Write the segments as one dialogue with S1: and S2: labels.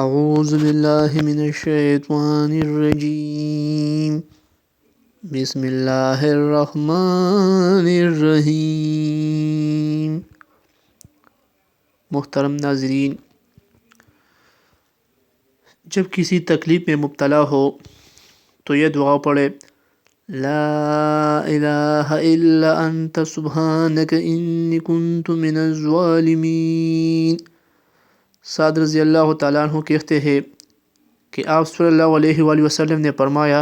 S1: اعوذ باللہ من الشیطان الرجیم بسم اللہ الرحمن الرحیم۔ محترم ناظرین، جب کسی تکلیف میں مبتلا ہو تو یہ دعا پڑھے: لا الہ الا انت سبحانک انی کنت من الظالمین۔ سعد رضی اللہ تعالیٰ عنہ کہتے ہیں کہ آپ صلی اللہ علیہ وآلہ وسلم نے فرمایا،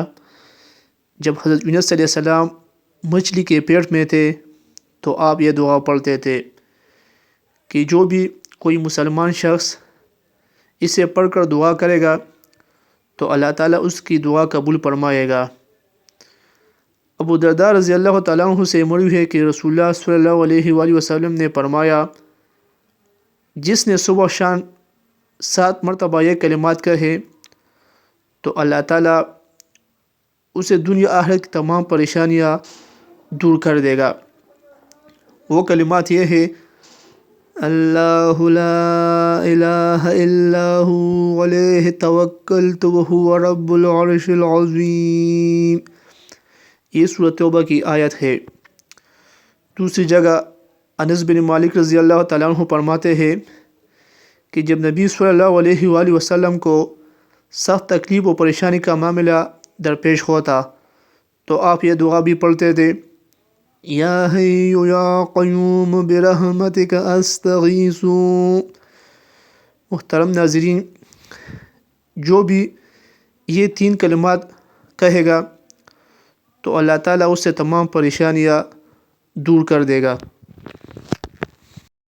S1: جب حضرت یونس علیہ السلام مچھلی کے پیٹ میں تھے تو آپ یہ دعا پڑھتے تھے کہ جو بھی کوئی مسلمان شخص اسے پڑھ کر دعا کرے گا تو اللہ تعالیٰ اس کی دعا قبول فرمائے گا۔ ابو درداء رضی اللہ تعالیٰ عنہ سے مروی ہے کہ رسول اللہ صلی اللہ علیہ وآلہ وسلم نے فرمایا، جس نے صبح شام 7 مرتبہ یہ کلمات کہے تو اللہ تعالیٰ اسے دنیا آخرت کی تمام پریشانیاں دور کر دے گا۔ وہ کلمات یہ ہے: اللہ لا الہ الا هو علیہ توکلت وہو رب العرش العظیم۔ یہ سورۃ توبہ کی آیت ہے۔ دوسری جگہ انس بن مالک رضی اللہ تعالیٰ عنہ فرماتے ہیں کہ جب نبی صلی اللہ علیہ وآلہ وسلم کو سخت تکلیف و پریشانی کا معاملہ درپیش ہوتا تو آپ یہ دعا بھی پڑھتے تھے: یا حی یا قیوم برحمتک استغیث۔ محترم ناظرین، جو بھی یہ 3 کلمات کہے گا تو اللہ تعالیٰ اس سے تمام پریشانیاں دور کر دے گا۔